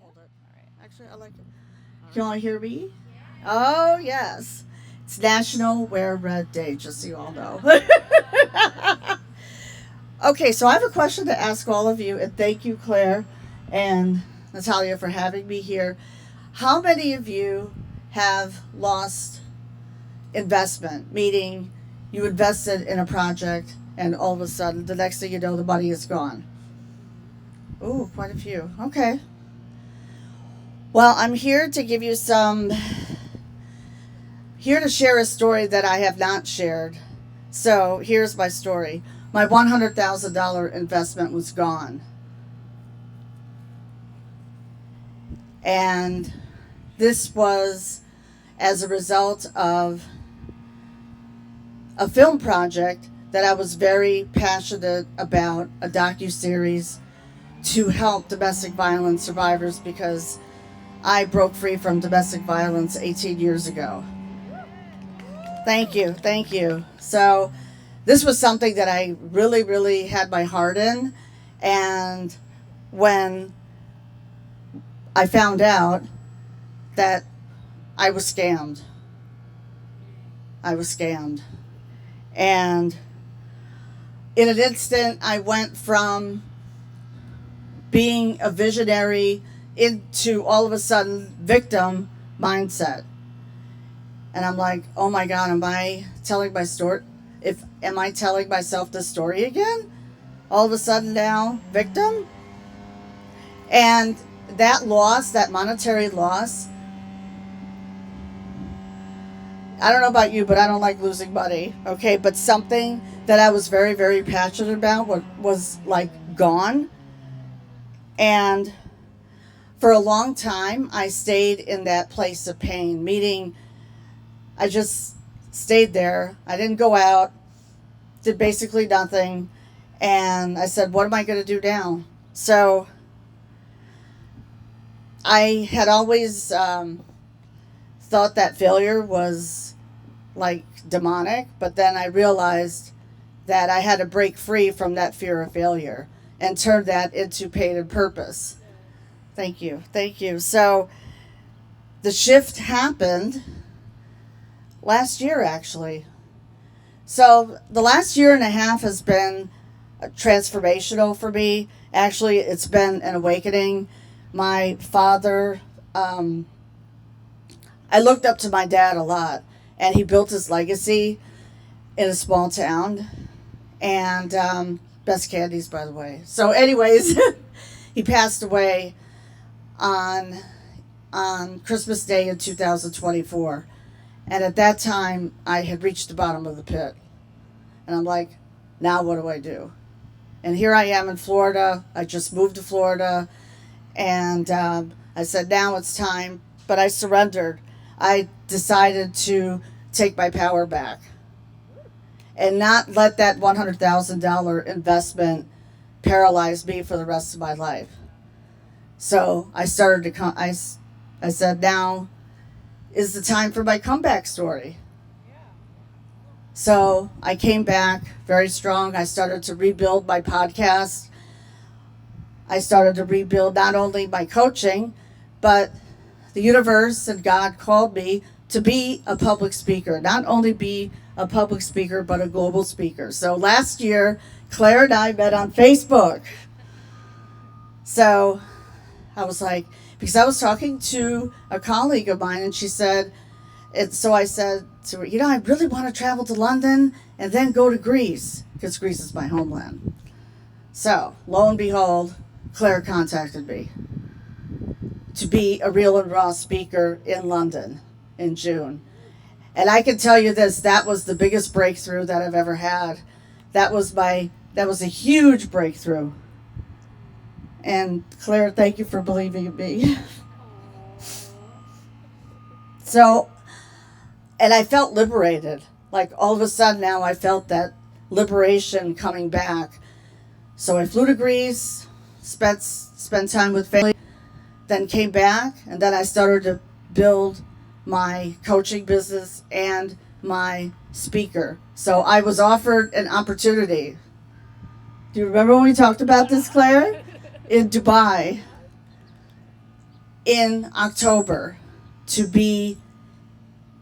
hold it. Actually, I like it. Can you all hear me? Oh, yes. It's National Wear Red Day, just so you all know. Okay, so I have a question to ask all of you, and thank you, Claire and Natalia, for having me here. How many of you have lost investment, meaning you invested in a project and all of a sudden, the next thing you know, the money is gone? Ooh, quite a few. Okay. Well, I'm here to give you here to share a story that I have not shared. So here's my story. My $100,000 investment was gone. And this was as a result of a film project that I was very passionate about, a docuseries to help domestic violence survivors because I broke free from domestic violence 18 years ago. Thank you, thank you. So this was something that I really, really had my heart in. And when I found out that I was scammed, And in an instant, I went from being a visionary into all of a sudden victim mindset. And I'm like, oh my God, am I telling my story? Am I telling myself this story again? All of a sudden now, victim? And that loss, that monetary loss, I don't know about you, but I don't like losing money, okay? But something that I was very, very passionate about was like gone. And for a long time, I stayed in that place of pain, meaning I just stayed there. I didn't go out, did basically nothing. And I said, what am I going to do now? So I had always thought that failure was like demonic, but then I realized that I had to break free from that fear of failure and turn that into pain and purpose. Thank you. Thank you. So the shift happened last year, actually. So the last year and a half has been transformational for me. Actually, it's been an awakening. My father, I looked up to my dad a lot, and he built his legacy in a small town. And best candies, by the way. So anyways, he passed away on Christmas Day in 2024. And at that time, I had reached the bottom of the pit. And I'm like, now what do I do? And here I am in Florida. I just moved to Florida. And I said, now it's time. But I surrendered. I decided to take my power back and not let that $100,000 investment paralyze me for the rest of my life. So I started to come. I said, now is the time for my comeback story. So I came back very strong. I started to rebuild my podcast. I started to rebuild not only my coaching, but the universe and God called me to be a public speaker. Not only be a public speaker, but a global speaker. So last year, Claire and I met on Facebook. So I was like, because I was talking to a colleague of mine, and she said, so I said to her, I really want to travel to London and then go to Greece, because Greece is my homeland. So lo and behold, Claire contacted me to be a real and raw speaker in London in June. And I can tell you this, that was the biggest breakthrough that I've ever had. That was a huge breakthrough. And Claire, thank you for believing in me. So, and I felt liberated. Like all of a sudden now I felt that liberation coming back. So I flew to Greece, spent time with family, then came back, and then I started to build my coaching business and my speaker. So I was offered an opportunity. Do you remember when we talked about this, Claire? In Dubai. in October to be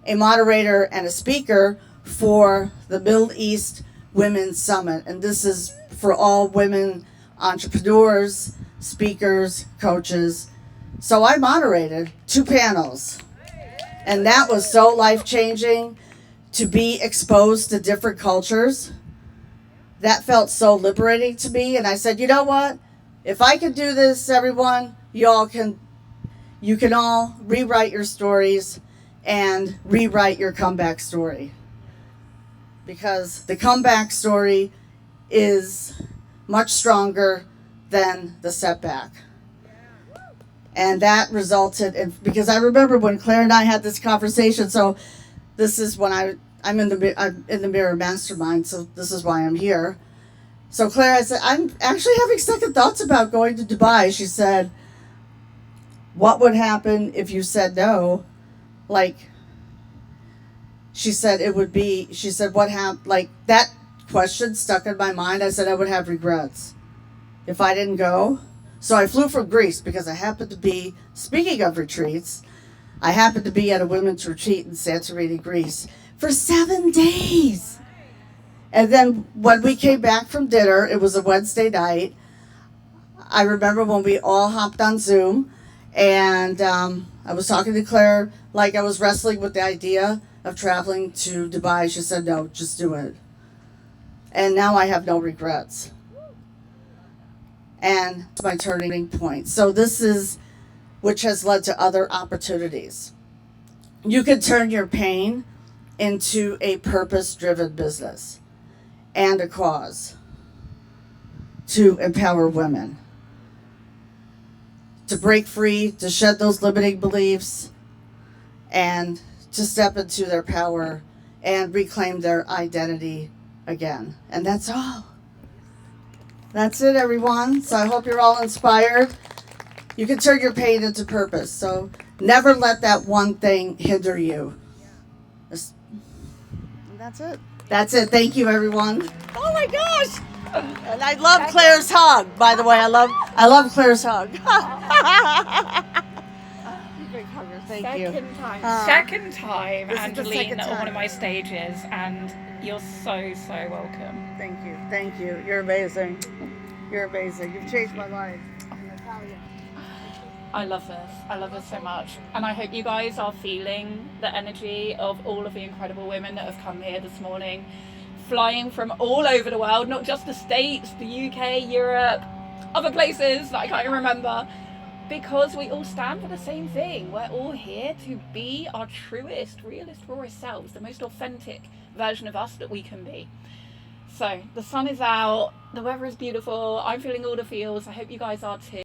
a moderator and a speaker for the Middle East Women's Summit. And this is for all women entrepreneurs, speakers, coaches. So I moderated 2 panels. And that was so life-changing to be exposed to different cultures. That felt so liberating to me. And I said, you know what? If I can do this, everyone, you can all rewrite your stories and rewrite your comeback story. Because the comeback story is much stronger than the setback. And that resulted in, because I remember when Claire and I had this conversation, so this is when I'm in the Mirror Mastermind, so this is why I'm here. So Claire, I said, I'm actually having second thoughts about going to Dubai. She said, what would happen if you said no? Like, she said, what happened? Like, that question stuck in my mind. I said I would have regrets if I didn't go. So I flew from Greece because I happened to be, speaking of retreats, I happened to be at a women's retreat in Santorini, Greece for 7 days. And then when we came back from dinner, it was a Wednesday night. I remember when we all hopped on Zoom and I was talking to Claire like I was wrestling with the idea of traveling to Dubai. She said, no, just do it. And now I have no regrets. And it's my turning point. So this is, which has led to other opportunities. You can turn your pain into a purpose-driven business and a cause to empower women, to break free, to shed those limiting beliefs, and to step into their power and reclaim their identity again. And that's all. That's it, everyone. So I hope you're all inspired. You can turn your pain into purpose. So never let that one thing hinder you. That's it. That's it. Thank you, everyone. Oh my gosh! And I love Claire's hug. By the way, I love Claire's hug. Big hugger. Thank you. Second time, This is the Angeline, second on one time. of my stages, and you're so welcome. Thank you. Thank you. You're amazing. You're amazing. You've changed my life. I love this. I love this so much. And I hope you guys are feeling the energy of all of the incredible women that have come here this morning, flying from all over the world, not just the States, the UK, Europe, other places that I can't remember, because we all stand for the same thing. We're all here to be our truest, realist, rawest selves, the most authentic version of us that we can be. So the sun is out, the weather is beautiful, I'm feeling all the feels. I hope you guys are too.